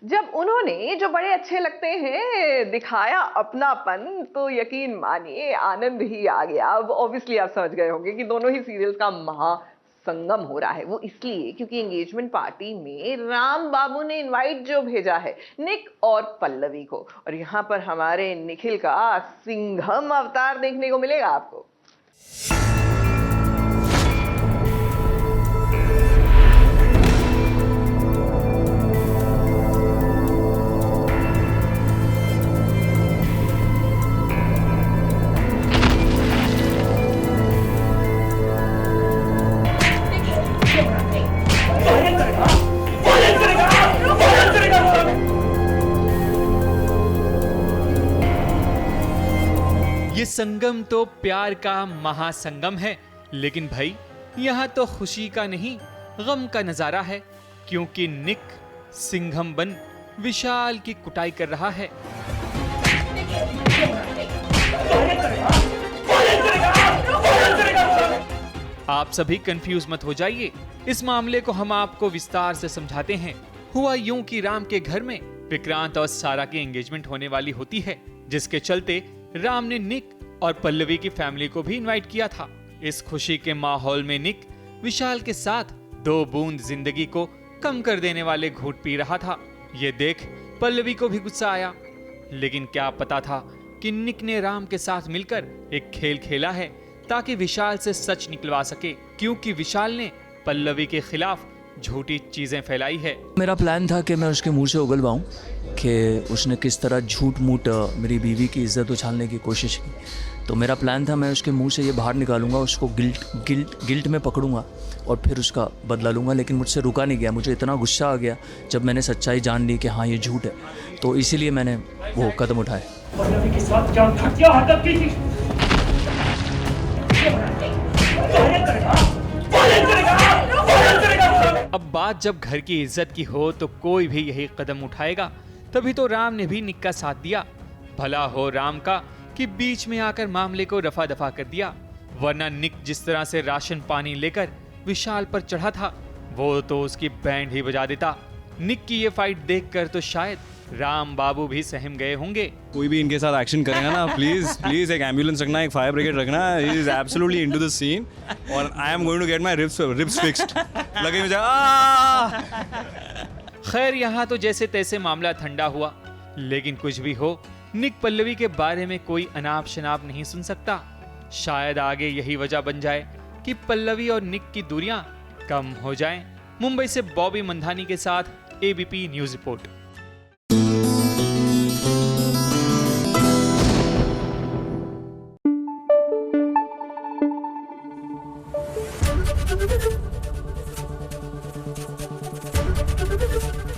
जब उन्होंने जो बड़े अच्छे लगते हैं दिखाया अपनापन, तो यकीन मानिए आनंद ही आ गया। अब ऑब्वियसली आप समझ गए होंगे कि दोनों ही सीरियल्स का महासंगम हो रहा है। वो इसलिए क्योंकि एंगेजमेंट पार्टी में राम बाबू ने इनवाइट जो भेजा है निक और पल्लवी को, और यहाँ पर हमारे निखिल का सिंघम अवतार देखने को मिलेगा आपको। ये संगम तो प्यार का महासंगम है, लेकिन भाई यहाँ तो खुशी का नहीं गम का नजारा है, क्योंकि निक सिंघम बन विशाल की कुटाई कर रहा है। आप सभी कंफ्यूज मत हो जाइए, इस मामले को हम आपको विस्तार से समझाते हैं। हुआ यूं कि राम के घर में विक्रांत और सारा की एंगेजमेंट होने वाली होती है, जिसके चलते राम ने निक और पल्लवी की फैमिली को भी इनवाइट किया था। इस खुशी के माहौल में निक विशाल के साथ 2 बूंद जिंदगी को कम कर देने वाले घूंट पी रहा था। ये देख पल्लवी को भी गुस्सा आया, लेकिन क्या पता था कि निक ने राम के साथ मिलकर एक खेल खेला है ताकि विशाल से सच निकलवा सके, क्योंकि विशाल ने पल्लवी के खिलाफ झूठी चीजें फैलाई है। मेरा प्लान था कि मैं उसके मुंह से उगलवाऊं कि उसने किस तरह झूठ मूठ मेरी बीवी की इज्जत उछालने की कोशिश की। तो मेरा प्लान था मैं उसके मुंह से ये बाहर निकालूंगा, उसको गिल्ट में पकड़ूंगा और फिर उसका बदला लूंगा। लेकिन मुझसे रुका नहीं गया, मुझे इतना गुस्सा आ गया जब मैंने सच्चाई जान ली कि हाँ ये झूठ है, तो इसीलिए मैंने वो कदम उठाए। पल्लवी के साथ क्या घटिया हरकत की थी? अब बात जब घर की इज्जत की हो तो कोई भी यही कदम उठाएगा, तभी तो राम ने भी निक का साथ दिया। भला हो राम का कि बीच में आकर मामले को रफा दफा कर दिया, वरना निक जिस तरह से राशन पानी लेकर विशाल पर चढ़ा था वो तो उसकी बैंड ही बजा देता। निक की ये फाइट देखकर तो शायद राम बाबू भी सहम गए होंगे। कोई भी इनके साथ एक्शन करेगा ना, प्लीज एक एम्बुलेंस रखना, एक फायर ब्रिगेड रखना। He is absolutely into the scene और I am going to get my ribs fixed. लगे मुझे खैर यहाँ तो जैसे तैसे मामला ठंडा हुआ, लेकिन कुछ भी हो निक पल्लवी के बारे में कोई अनाप शनाप नहीं सुन सकता। शायद आगे यही वजह बन जाए कि पल्लवी और निक की दूरियां कम हो जाएं। मुंबई से बॉबी मंधानी के साथ ABP news report.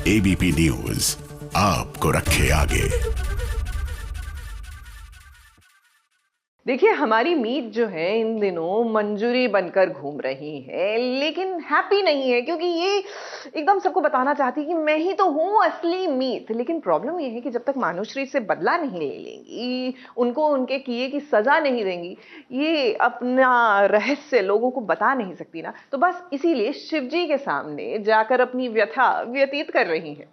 ABP news आपको रखे आगे। देखिए हमारी मीत जो है इन दिनों मंजूरी बनकर घूम रही है, लेकिन हैप्पी नहीं है, क्योंकि ये एकदम सबको बताना चाहती है कि मैं ही तो हूँ असली मीत। लेकिन प्रॉब्लम ये है कि जब तक मानुश्री से बदला नहीं ले लेंगी, उनको उनके किए की सजा नहीं देंगी, ये अपना रहस्य लोगों को बता नहीं सकती ना, तो बस इसीलिए शिवजी के सामने जाकर अपनी व्यथा व्यतीत कर रही है।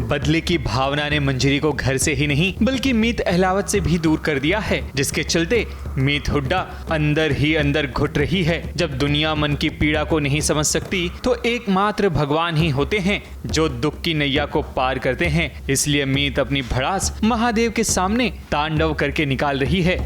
बदले की भावना ने मंजरी को घर से ही नहीं बल्कि मीत अहलावत से भी दूर कर दिया है, जिसके चलते मीत हुड्डा अंदर ही अंदर घुट रही है। जब दुनिया मन की पीड़ा को नहीं समझ सकती तो एकमात्र भगवान ही होते हैं जो दुख की नैया को पार करते हैं। इसलिए मीत अपनी भड़ास महादेव के सामने तांडव करके निकाल रही है।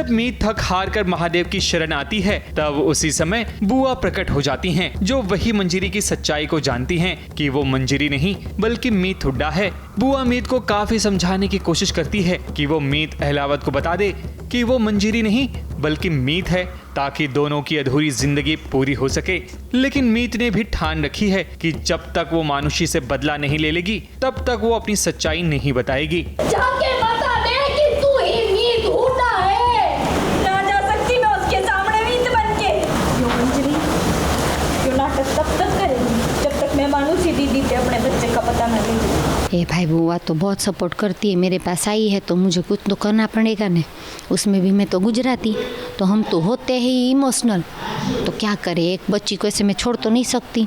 जब मीत थक हार कर महादेव की शरण आती है तब उसी समय बुआ प्रकट हो जाती हैं, जो वही मंजरी की सच्चाई को जानती हैं कि वो मंजरी नहीं बल्कि मीत हुड्डा है। बुआ मीत को काफी समझाने की कोशिश करती है कि वो मीत अहलावत को बता दे कि वो मंजरी नहीं बल्कि मीत है, ताकि दोनों की अधूरी जिंदगी पूरी हो सके। लेकिन मीत ने भी ठान रखी है कि जब तक वो मानुषी से बदला नहीं ले लेगी तब तक वो अपनी सच्चाई नहीं बताएगी। जाके बता दे कि तू ही मीत हुड्डा है। ना जा सकती मैं उसके सामने मीत बनके। क्यों मंजरी, क्यों नाटक तब तक करेगी जब तक मैं मानुषी दीदी से अपने बच्चे का पता न ले। ए भाई बुआ तो बहुत सपोर्ट करती है, मेरे पास आई है तो मुझे कुछ तो करना पड़ेगा न। उसमें भी मैं तो गुजराती, तो हम तो होते ही इमोशनल, तो क्या करे, एक बच्ची को ऐसे मैं छोड़ तो नहीं सकती,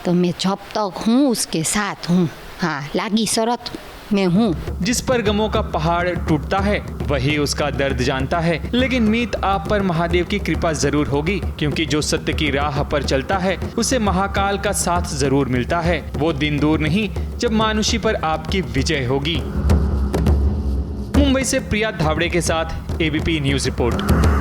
तो मैं जब तक हूँ उसके साथ हूँ। हाँ, लागी शरत मैं हूँ। जिस पर गमों का पहाड़ टूटता है वही उसका दर्द जानता है। लेकिन मीत आप पर महादेव की कृपा जरूर होगी, क्योंकि जो सत्य की राह पर चलता है उसे महाकाल का साथ जरूर मिलता है। वो दिन दूर नहीं जब मानुषी पर आपकी विजय होगी। मुंबई से प्रिया धावड़े के साथ ABP news report.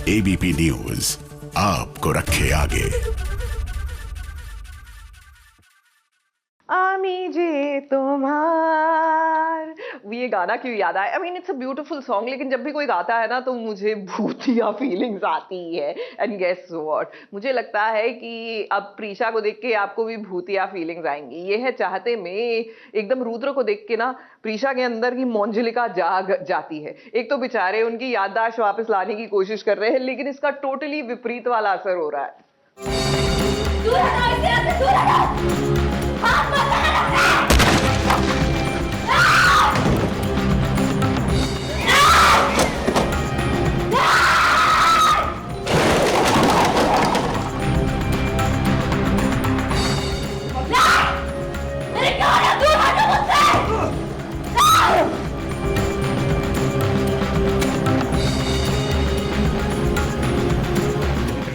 ABP news आपको रखे आगे। आमी जे तुम्हार, ये गाना क्यों याद आया? I mean it's a beautiful song, लेकिन जब भी कोई गाता है ना तो मुझे भूतिया फीलिंग्स आती है। एंड गेस व्हाट, मुझे लगता है कि अब प्रीशा को देख के आपको भी भूतिया फीलिंग्स आएंगी। ये है चाहते में एकदम रुद्र को देख के ना प्रीशा के अंदर की मंजलिका जाग जाती है। एक तो बेचारे उनकी याददाश्त वापस लाने की कोशिश कर रहे हैं, लेकिन इसका टोटली विपरीत वाला असर हो रहा है। दूर हटो इससे, दूर हटो। हाथ मत लगाना।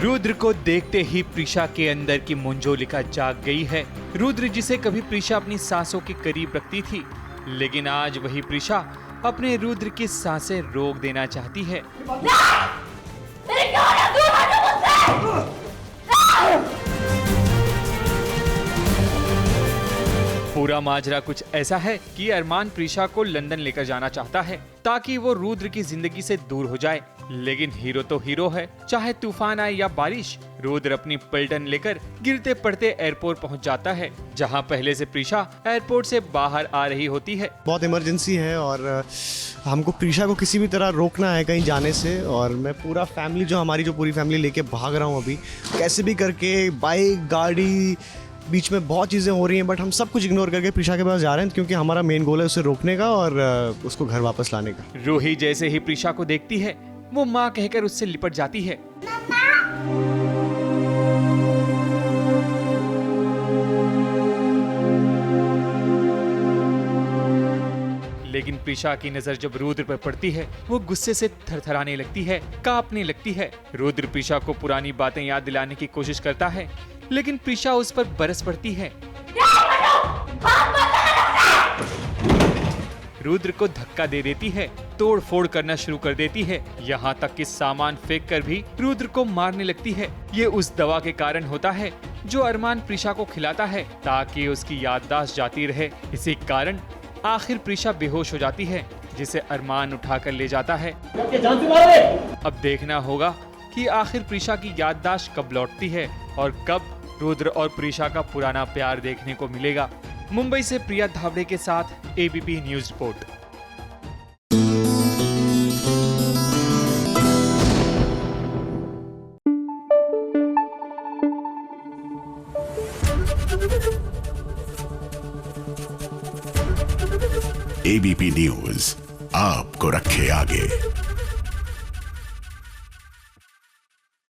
रुद्र को देखते ही प्रीशा के अंदर की मंजोलिका जाग गई है। रुद्र जिसे कभी प्रीशा अपनी सांसों के करीब रखती थी, लेकिन आज वही प्रीशा अपने रुद्र की सांसें रोक देना चाहती है। पूरा माजरा कुछ ऐसा है कि अरमान प्रीशा को लंदन लेकर जाना चाहता है ताकि वो रुद्र की जिंदगी से दूर हो जाए। लेकिन हीरो तो हीरो है, चाहे तूफान आए या बारिश, रुद्र अपनी पलटन लेकर गिरते पड़ते एयरपोर्ट पहुंच जाता है, जहां पहले से प्रीशा एयरपोर्ट से बाहर आ रही होती है। बहुत इमरजेंसी है और हमको प्रीशा को किसी भी तरह रोकना है कहीं जाने से, और मैं पूरा फैमिली हमारी पूरी फैमिली लेके भाग रहा हूँ अभी कैसे भी करके। बाइक, गाड़ी, बीच में बहुत चीज़ें हो रही हैं, बट हम सब कुछ इग्नोर करके प्रीशा के पास जा रहे हैं, क्योंकि हमारा मेन गोल है उसे रोकने का और उसको घर वापस लाने का। रूही जैसे ही प्रीशा को देखती है वो माँ कहकर उससे लिपट जाती है। लेकिन प्रीशा की नजर जब रुद्र पर पड़ती है वो गुस्से से थरथराने लगती है, कांपने लगती है। रुद्र प्रीशा को पुरानी बातें याद दिलाने की कोशिश करता है, लेकिन प्रीशा उस पर बरस पड़ती है। रुद्र को धक्का दे देती है, तोड़ फोड़ करना शुरू कर देती है, यहाँ तक कि सामान फेंक कर भी रुद्र को मारने लगती है। ये उस दवा के कारण होता है जो अरमान प्रीशा को खिलाता है ताकि उसकी याददाश्त जाती रहे। इसी कारण आखिर प्रीशा बेहोश हो जाती है, जिसे अरमान उठाकर ले जाता है। अब देखना होगा कि आखिर प्रीशा की याददाश्त कब लौटती है और कब रुद्र और प्रीशा का पुराना प्यार देखने को मिलेगा। मुंबई से प्रिया धावड़े के साथ ABP news report. ABP news आपको रखे आगे।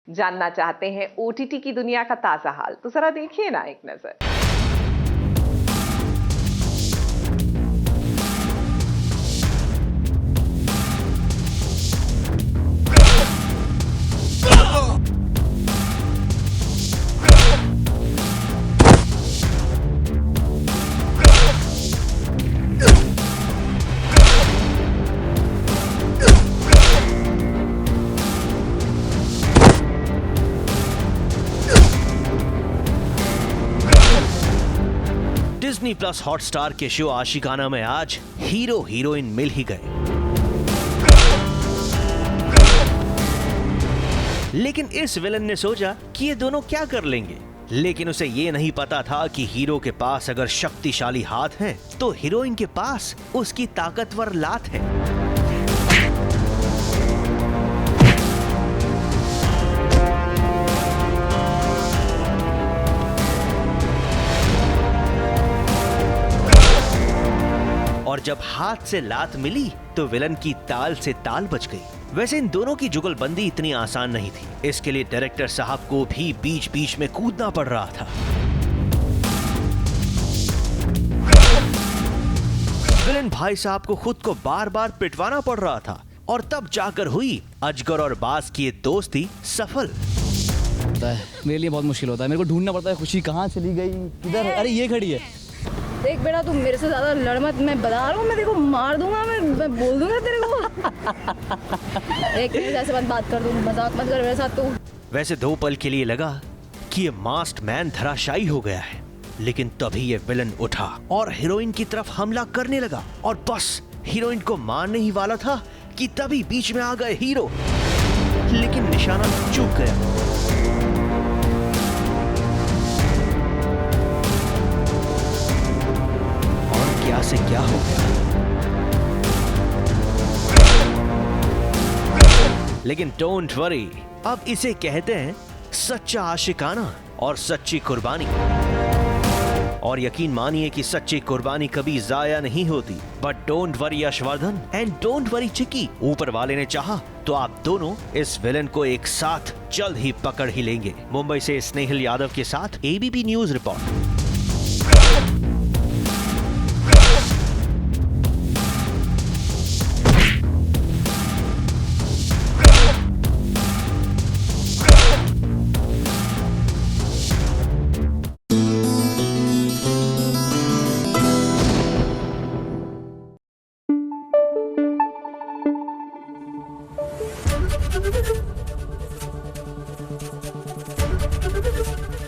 जानना चाहते हैं ओटीटी की दुनिया का ताजा हाल? तो जरा देखिए ना एक नजर। डिज्नी प्लस हॉटस्टार के शो आशिकाना में आज हीरो हीरोइन मिल ही गए, लेकिन इस विलन ने सोचा कि ये दोनों क्या कर लेंगे, लेकिन उसे ये नहीं पता था कि हीरो के पास अगर शक्तिशाली हाथ हैं, तो हीरोइन के पास उसकी ताकतवर लात है। और जब हाथ से लात मिली तो विलन की ताल से ताल बच गई। वैसे इन दोनों की जुगलबंदी इतनी आसान नहीं थी, इसके लिए डायरेक्टर साहब को भी बीच बीच में कूदना पड़ रहा था। विलन भाई साहब को खुद को बार बार पिटवाना पड़ रहा था, और तब जाकर हुई अजगर और बाज की ये दोस्ती सफल। मेरे लिए बहुत मुश्किल होता है, मेरे को ढूंढना पड़ता है खुशी कहाँ चली गई, किधर, अरे ये खड़ी है। देख बेटा, तुम मेरे से ज्यादा लड़ मत, मैं बता रहा हूँ, मैं देखो मार दूंगा, मैं बोल दूंगा तेरे को। एक मिनट ऐसे बात कर दूँ, मजाक मत कर मेरे साथ तू। वैसे 2 पल के लिए लगा कि ये मास्क्ड मैन धराशायी हो गया है, लेकिन तभी ये विलन उठा और हीरोइन की तरफ हमला करने लगा, और बस हीरोइन को मारने ही वाला था कि तभी बीच में आ गए हीरो, लेकिन निशाना चूक गया। क्या से क्या हो गया, लेकिन डोंट वरी, अब इसे कहते हैं सच्चा आशिकाना और सच्ची कुर्बानी। और यकीन मानिए कि सच्ची कुर्बानी कभी जाया नहीं होती। But don't worry Yashvardhan and don't worry Chiki, ऊपर वाले ने चाहा तो आप दोनों इस विलन को एक साथ जल्द ही पकड़ ही लेंगे। मुंबई से स्नेहिल यादव के साथ ABP news report.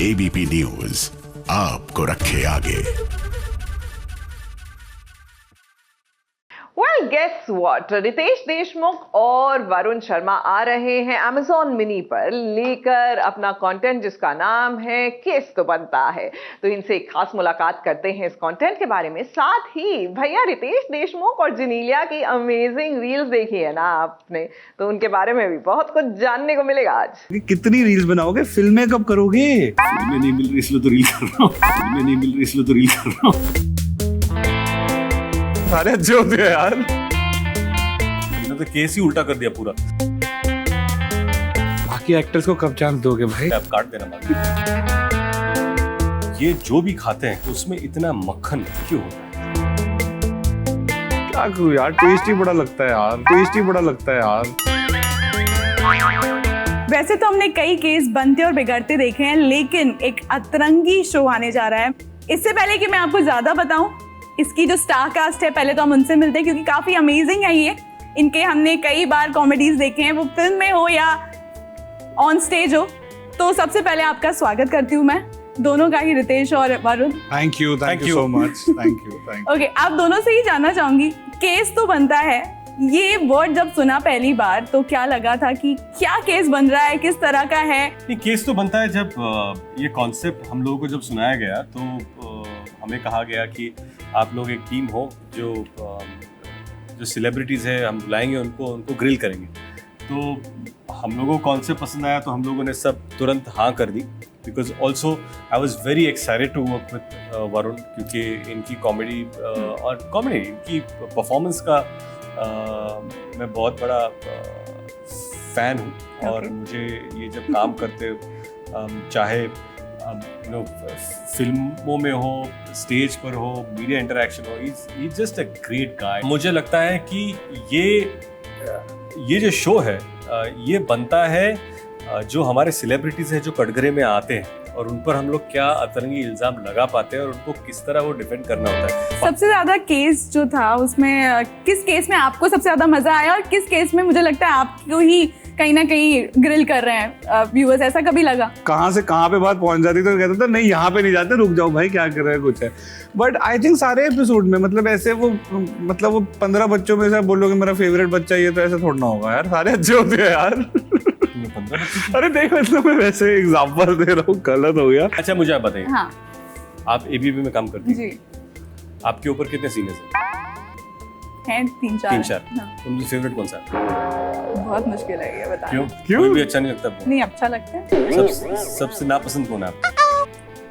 ABP news आपको रखे आगे। Well, guess what? Ritesh Deshmukh और वरुण शर्मा आ रहे हैं Amazon मिनी पर लेकर अपना कंटेंट जिसका नाम है केस तो बनता है। तो इनसे एक खास मुलाकात करते हैं इस कंटेंट के बारे में। साथ ही भैया रितेश देशमुख और जेनेलिया की अमेजिंग रील्स देखी है ना आपने, तो उनके बारे में भी बहुत कुछ जानने को मिलेगा आज। कितनी रील्स बनाओगे, फिल्में कब करोगे? फिल्में नहीं मिल रही इसलिए तो रील कर रहा हूँ, फिल्में नहीं मिल रही इसलिए तो रील कर रहा हूँ। सारे अच्छे होते हैं यार, मैंने तो केस ही उल्टा कर दिया पूरा। बाकी एक्टर्स को कब चांस दोगे भाई? आप काट देना बाकी। ये जो भी खाते हैं उसमें इतना मक्खन क्यों होता है? क्या करूं यार, टेस्ट ही बड़ा लगता है यार, टेस्ट ही बड़ा लगता है यार। वैसे तो हमने कई केस बनते और बिगड़ते देखे हैं, लेकिन एक अतरंगी शो आने जा रहा है। इससे पहले कि मैं आपको ज्यादा बताऊं, इसकी जो स्टार कास्ट है, पहले तो हम उनसे मिलते हैं क्योंकि काफी अमेजिंग है ये। इनके हमने कई बार कॉमेडीज देखे हैं, वो फिल्म में हो या ऑन स्टेज हो। तो सबसे पहले आपका स्वागत करती हूँ मैं दोनों का ही, रितेश और Varun. Thank you so much. Thank you. Okay, आप दोनों से ही जानना चाहूंगी, केस तो बनता है, ये वर्ड जब सुना पहली बार तो क्या लगा था कि क्या केस बन रहा है, किस तरह का है? नहीं, केस तो बनता है जब ये कॉन्सेप्ट हम लोगों को जब सुनाया गया तो हमें कहा गया कि आप लोग एक टीम हो जो सेलिब्रिटीज़ है, हम बुलाएंगे उनको ग्रिल करेंगे। तो हम लोगों को कॉन्सेप्ट पसंद आया तो हम लोगों ने सब तुरंत हाँ कर दी, because also I was very excited to work with Varun, क्योंकि इनकी कॉमेडी इनकी परफॉर्मेंस का मैं बहुत बड़ा फ़ैन हूँ। और मुझे ये जब काम करते चाहे फिल्मों में हो, स्टेज पर हो, मीडिया इंटरेक्शन हो, ही जस्ट अ ग्रेट गाय। मुझे लगता है कि ये जो शो है ये बनता है जो हमारे सेलिब्रिटीज़ हैं जो कटघरे में आते हैं और उन पर हम लोग क्या अतरंगी इल्ज़ाम लगा पाते हैं और उनको किस तरह वो डिफेंड करना होता है। सबसे ज़्यादा केस जो था उसमें किस केस में आपको सबसे ज़्यादा मज़ा आया और किस केस में मुझे लगता है आपको ही कहीं ना कहीं ग्रिल कर रहे हैं व्यूअर्स, ऐसा कभी लगा? कहाँ से कहाँ पे बात पहुंच जाती तो कहता था नहीं यहाँ पे नहीं जाते, रुक जाओ भाई क्या कर रहे हैं कुछ है। बट आई थिंक सारे एपिसोड में मतलब ऐसे वो 15 बच्चों में से बोलोगे मेरा फेवरेट बच्चा ये, तो ऐसा थोड़ा ना होगा यार, सारे अच्छे होते हैं यार। अरे देख मतलब मैं वैसे एग्जांपल दे रहा हूँ, गलत हो गया। अच्छा मुझे आप बताइए, हाँ आप एबीपी में काम करती हैं, जी आपके ऊपर कितने सीनियर्स हैं? 3-4। हाँ। तुमसे फेवरेट कौन सा है? बहुत मुश्किल है ये बताना। क्यों? कोई भी अच्छा नहीं लगता आपको? नहीं अच्छा लगता है। सबसे नापसंद कौन है आपको?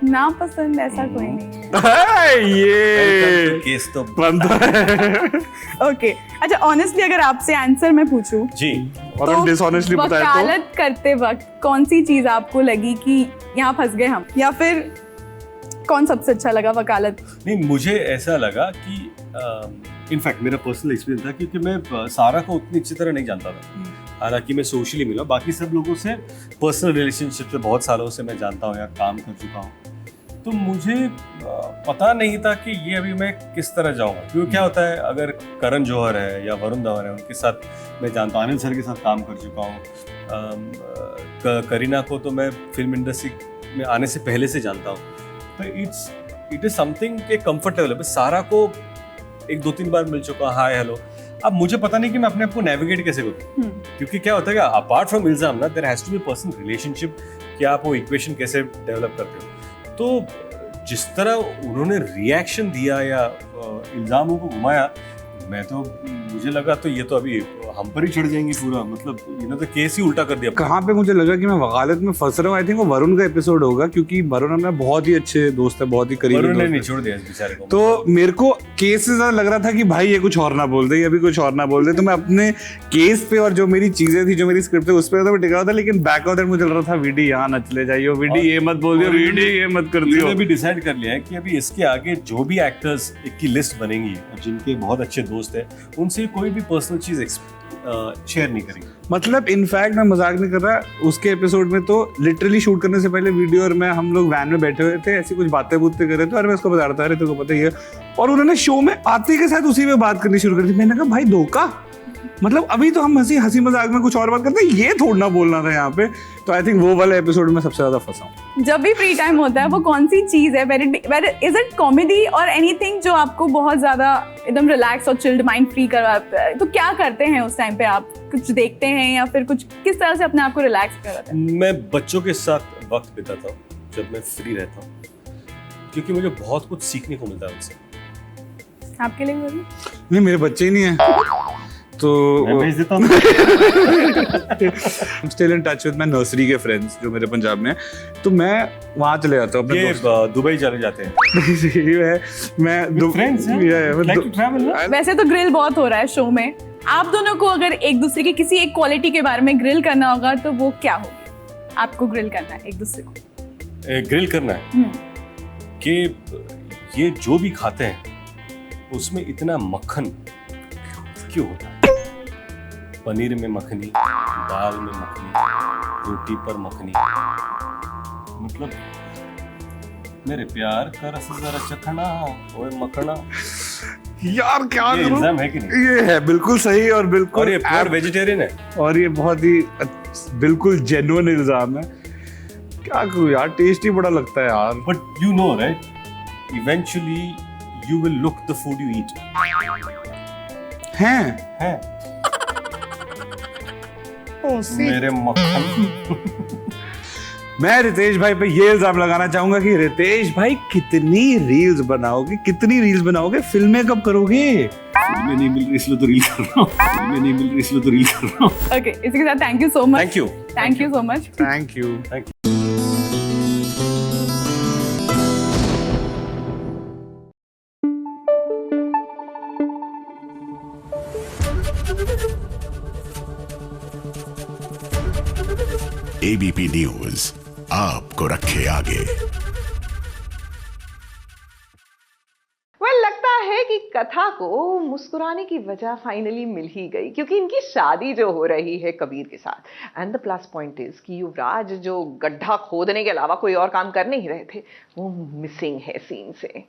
नापसंद ऐसा कोई नहीं है। ये केस तो बनता है। ओके अच्छा, ऑनेस्टली अगर आपसे आंसर मैं पूछूं जी, और हम डिसऑनेस्टली बताएं तो वकालत करते वक्त कौन सी चीज आपको लगी कि यहाँ फंस गए हम, या फिर कौन सबसे अच्छा लगा वकालत? नहीं, मुझे ऐसा लगा कि इनफैक्ट मेरा पर्सनल एक्सपीरियंस था क्योंकि मैं सारा को उतनी अच्छी तरह नहीं जानता था। हालांकि मैं सोशली मिला, बाकी सब लोगों से पर्सनल रिलेशनशिप से बहुत सालों से मैं जानता हूँ या काम कर चुका हूँ, तो मुझे पता नहीं था कि ये अभी मैं किस तरह जाऊँगा। क्योंकि क्या होता है, अगर करण जौहर है या वरुण धवन है, उनके साथ मैं जानता हूँ, अनिल सर के साथ काम कर चुका हूँ, करीना को तो मैं फिल्म इंडस्ट्री में आने से पहले से जानता हूँ, तो इट इज समथिंग के कंफर्टेबल है। सारा को 1-2-3 बार मिल चुका, हाय हेलो। अब मुझे पता नहीं कि मैं अपने आप को नेविगेट कैसे करूँ, क्योंकि क्या होता है कि अपार्ट फ्रॉम इल्जाम ना, there has to be personal relationship, कि आप वो इक्वेशन कैसे डेवलप करते हो। तो जिस तरह उन्होंने रिएक्शन दिया या इल्जामों को घुमाया, मैं तो मुझे लगा तो ये तो अभी हम पर ही चढ़ जाएंगे पूरा, मतलब इन्होंने तो केस ही उल्टा कर दिया। कहाँ पे मुझे लगा कि मैं वकालत में फंस रहा हूँ, आई थिंक वो वरुण का एपिसोड होगा, क्योंकि वरुण हमारा बहुत ही अच्छे दोस्त है, बहुत ही करीबी वरुण ने दोस्त है। निचोड़ दिया इस बेचारे को। तो मेरे को केस से ज्यादा लग रहा था कि भाई ये कुछ और ना बोल दे, ये भी कुछ और ना बोल दे, तो मैं अपने केस पे और जो मेरी चीजें थी, जो मेरी स्क्रिप्ट थी, उस पे तो मैं टिका था, लेकिन बैक ऑफ दैट मुझे लग रहा था वीडी यहाँ न चले जाइए, वीडी ये मत बोल दियो, वीडी ये मत कर दियो। भी डिसाइड कर लिया है कि अभी इसके आगे जो भी एक्टर्स की लिस्ट बनेंगी और जिनके बहुत अच्छे दोस्त हैं, उनसे कोई भी पर्सनल चीज शेयर नहीं करेंगे। मतलब इनफैक्ट मैं मजाक नहीं कर रहा, उसके एपिसोड में तो लिटरली शूट करने से पहले वीडियो और मैं हम लोग वैन में बैठे हुए थे, ऐसी कुछ बातें बूतें कर रहे थे, और मैं उसको बता रहा था अरे तेरे को पता ही है, और उन्होंने शो में आते के साथ उसी में बात करनी शुरू कर दी। मैंने कहा भाई धोखा, मतलब अभी तो हम हंसी मजाक में कुछ और बात करते हैं, ये थोड़ा बोलना था यहाँ पे। तो आई थिंक वो वाले एपिसोड में सबसे ज्यादा फंसा हूँ। जब भी फ्री टाइम होता है वो कौन सी चीज है, इज इट कॉमेडी और एनीथिंग जो आपको बहुत ज्यादा एकदम रिलैक्स और चिल्ड माइंड फ्री करवाता है? तो क्या करते हैं उस टाइम पे? आप कुछ देखते हैं या फिर कुछ किस तरह से अपने आप को रिलैक्स करवाते हैं? मैं बच्चों के साथ वक्त बिताता हूँ जब मैं फ्री रहता हूँ, क्योंकि मुझे बहुत कुछ सीखने को मिलता है उनसे। आपके लिए भी? नहीं, मेरे बच्चे ही नहीं है तो मैं भेज देता हूँ। Still in touch with my nursery के फ्रेंड्स जो मेरे पंजाब में, तो मैं वहाँ चले जाता हूँ अपने दोस्त। दुबई चले जाते हैं। मैं फ्रेंड्स हैं। वैसे तो ग्रिल बहुत हो रहा है शो में, आप दोनों को अगर एक दूसरे की किसी एक क्वालिटी के बारे में ग्रिल करना होगा तो वो क्या होगी? आपको ग्रिल करना है एक दूसरे को, ग्रिल करना है कि ये जो भी खाते हैं उसमें इतना मक्खन क्यों होता है? पनीर में मखनी, दाल में मखनी, रोटी पर मखनी, मतलब मेरे प्यार का रस जरा चखना, ओए मखना। यार क्या ये इल्जाम है कि नहीं? ये है बिल्कुल सही, और बिल्कुल, और ये प्योर वेजिटेरियन है, और ये बहुत ही बिल्कुल जेन्युइन इल्जाम है। क्या करूं यार, टेस्टी बड़ा लगता है यार। But you know right, eventually you will look the food you eat. हैं मेरे मक्खन। मैं रितेश भाई पे ये इल्जाम लगाना चाहूंगा कि रितेश भाई कितनी रील्स बनाओगे, फिल्में कब करोगे? फिल्में नहीं मिल रही इसलिए तो रील कर रहा हूँ। ओके, इसी के साथ thank you so much. Thank you so much. Thank you. ABP news आपको रखे आगे। लगता है कि कथा को मुस्कुराने की वजह फाइनली मिल ही गई, क्योंकि इनकी शादी जो हो रही है कबीर के साथ। And the plus point is कि युवराज जो गड्ढा खोदने के अलावा कोई और काम कर नहीं रहे थे, वो मिसिंग है सीन से।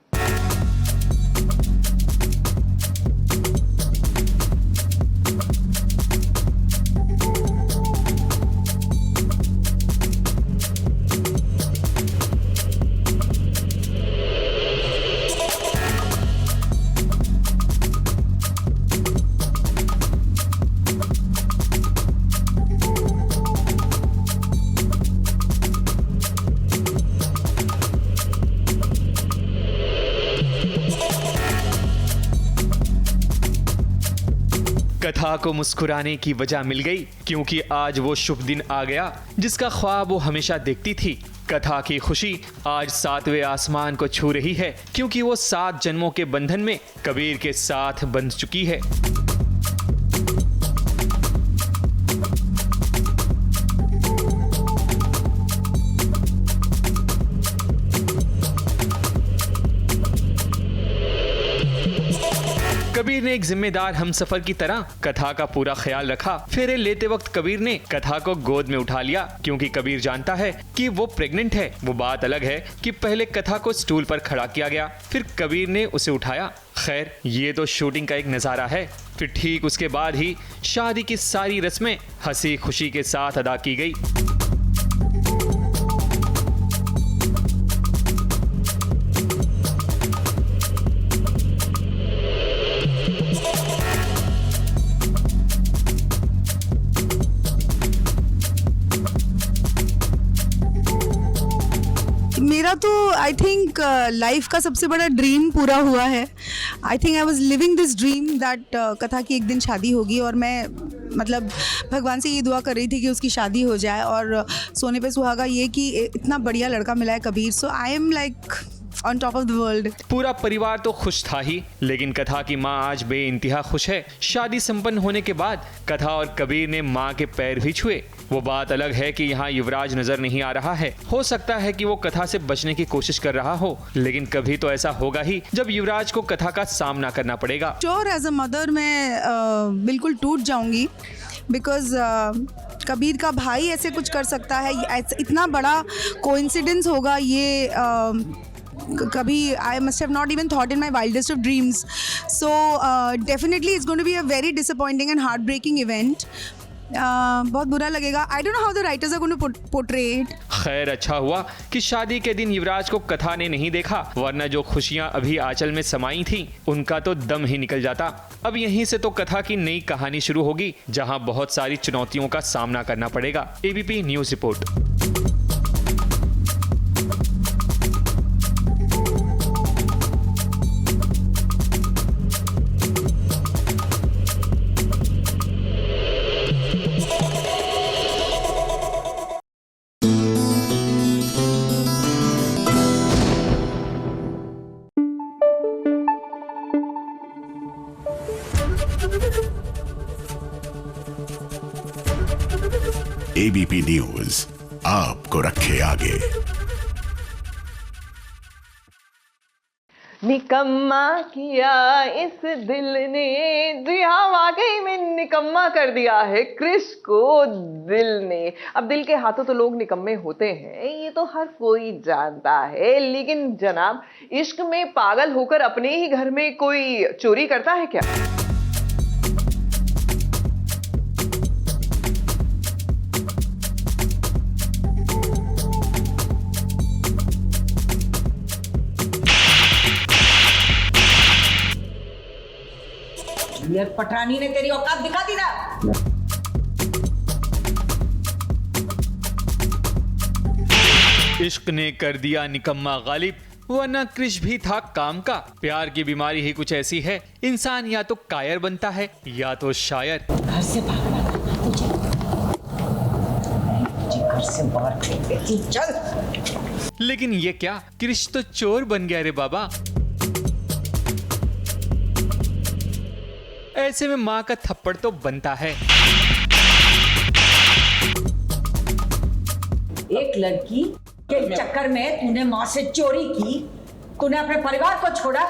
कथा को मुस्कुराने की वजह मिल गई क्योंकि आज वो शुभ दिन आ गया जिसका ख्वाब वो हमेशा देखती थी। कथा की खुशी आज 7वें आसमान को छू रही है क्योंकि वो 7 जन्मों के बंधन में कबीर के साथ बंध चुकी है। कबीर ने एक जिम्मेदार हमसफर की तरह कथा का पूरा ख्याल रखा। फेरे लेते वक्त कबीर ने कथा को गोद में उठा लिया क्योंकि कबीर जानता है कि वो प्रेग्नेंट है। वो बात अलग है कि पहले कथा को स्टूल पर खड़ा किया गया, फिर कबीर ने उसे उठाया। खैर, ये तो शूटिंग का एक नज़ारा है। फिर ठीक उसके बाद ही शादी की सारी रस्में हंसी खुशी के साथ अदा की गई। मेरा तो आई थिंक लाइफ का सबसे बड़ा ड्रीम पूरा हुआ है। I think I was living this dream that कथा की एक दिन शादी होगी और मैं मतलब भगवान से ये दुआ कर रही थी कि उसकी शादी हो जाए और सोने पे सुहागा ये कि इतना बढ़िया लड़का मिला है Kabir. So I am like on top of the world. पूरा परिवार तो खुश था ही, लेकिन कथा की माँ आज बेइंतहा खुश है। शादी संपन्न होने के बाद कथा और कबीर ने माँ के पैर भी छुए। वो बात अलग है कि यहाँ युवराज नजर नहीं आ रहा है। हो सकता है कि वो कथा से बचने की कोशिश कर रहा हो, लेकिन कभी तो ऐसा होगा ही जब युवराज को कथा का सामना करना पड़ेगा। श्योर एज अ मदर मैं बिल्कुल टूट जाऊंगी बिकॉज कबीर का भाई ऐसे कुछ कर सकता है, इतना बड़ा कोइंसिडेंस होगा ये कभी I must have not even thought in my wildest of dreams. So definitely it's going to be a very disappointing and heart breaking event. बहुत बुरा लगेगा। I don't know how the writers are going to portray it. खैर, अच्छा हुआ कि शादी के दिन युवराज को कथा ने नहीं देखा, वरना जो खुशियां अभी आंचल में समाई थी उनका तो दम ही निकल जाता। अब यहीं से तो कथा की नई कहानी शुरू होगी जहां बहुत सारी चुनौतियों का सामना करना पड़ेगा। ABP news report. ABP news आपको रखे आगे। निकम्मा किया इस दिल ने, जी हाँ वाकई में निकम्मा कर दिया है क्रिश को दिल ने। अब दिल के हाथों तो लोग निकम्मे होते हैं, ये तो हर कोई जानता है, लेकिन जनाब इश्क में पागल होकर अपने ही घर में कोई चोरी करता है क्या? पठानी ने तेरी औकात दिखा दी ना। इश्क ने कर दिया निकम्मा गालिब, वरना क्रिश भी था काम का। प्यार की बीमारी ही कुछ ऐसी है, इंसान या तो कायर बनता है या तो शायर। घर से भागना तुझे घर से बाहर फेंक देती। चल। लेकिन ये क्या, क्रिश तो चोर बन गया रे बाबा। ऐसे में माँ का थप्पड़ तो बनता है। एक लड़की के चक्कर में तूने माँ से चोरी की, तूने अपने परिवार को छोड़ा।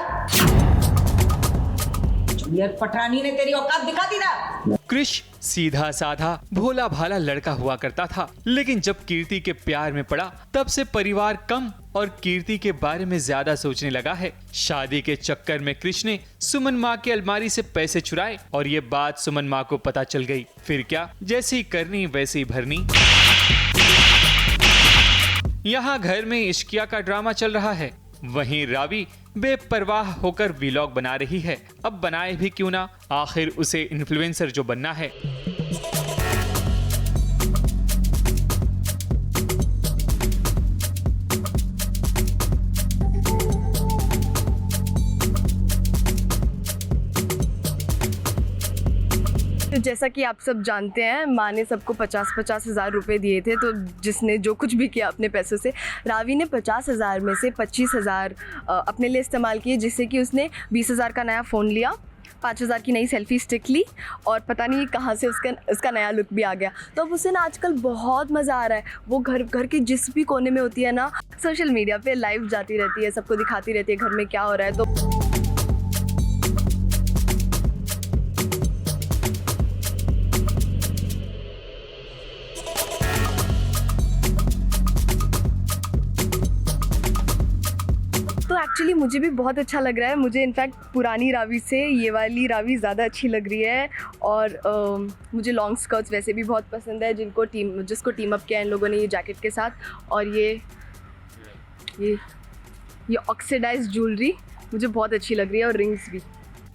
जूलियट पठानी ने तेरी औकात दिखा दी ना। क्रिश सीधा साधा भोला भाला लड़का हुआ करता था, लेकिन जब कीर्ति के प्यार में पड़ा तब से परिवार कम और कीर्ति के बारे में ज्यादा सोचने लगा है। शादी के चक्कर में क्रिश ने सुमन माँ की अलमारी से पैसे चुराए और ये बात सुमन माँ को पता चल गई। फिर क्या, जैसी करनी वैसी भरनी। यहाँ घर में इश्किया का ड्रामा चल रहा है, वहीं रावी बेपरवाह होकर व्लॉग बना रही है। अब बनाए भी क्यों ना, आखिर उसे इन्फ्लुएंसर जो बनना है। तो जैसा कि आप सब जानते हैं, माँ ने सबको 50-50 हज़ार रुपये दिए थे, तो जिसने जो कुछ भी किया अपने पैसों से, रावी ने 50 हज़ार में से 25 हज़ार अपने लिए इस्तेमाल किए, जिससे कि उसने 20 हज़ार का नया फ़ोन लिया, 5 हज़ार की नई सेल्फी स्टिक ली और पता नहीं कहाँ से उसका नया लुक भी आ गया। तो अब उसे ना आजकल बहुत मज़ा आ रहा है। वो घर के जिस भी कोने में होती है ना, सोशल मीडिया पे लाइव जाती रहती है, सबको दिखाती रहती है घर में क्या हो रहा है। तो एक्चुअली मुझे भी बहुत अच्छा लग रहा है। मुझे इनफैक्ट पुरानी रावी से ये वाली रावी ज़्यादा अच्छी लग रही है। और मुझे लॉन्ग स्कर्ट्स वैसे भी बहुत पसंद है, जिसको टीम अप किया इन लोगों ने ये जैकेट के साथ। और ये ऑक्सीडाइज ज्वेलरी मुझे बहुत अच्छी लग रही है, और रिंग्स भी।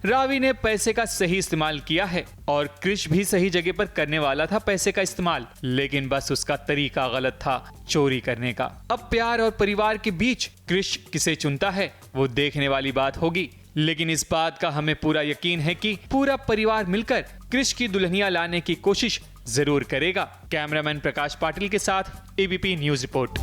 रावी ने पैसे का सही इस्तेमाल किया है और क्रिश भी सही जगह पर करने वाला था पैसे का इस्तेमाल, लेकिन बस उसका तरीका गलत था चोरी करने का। अब प्यार और परिवार के बीच क्रिश किसे चुनता है वो देखने वाली बात होगी, लेकिन इस बात का हमें पूरा यकीन है कि पूरा परिवार मिलकर क्रिश की दुल्हनिया लाने की कोशिश जरूर करेगा। कैमरामैन प्रकाश पाटिल के साथ ABP news report.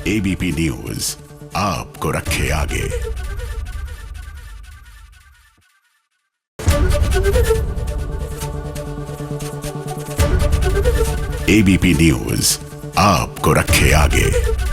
ABP news आपको रखे आगे। एबीपी न्यूज आपको रखे आगे।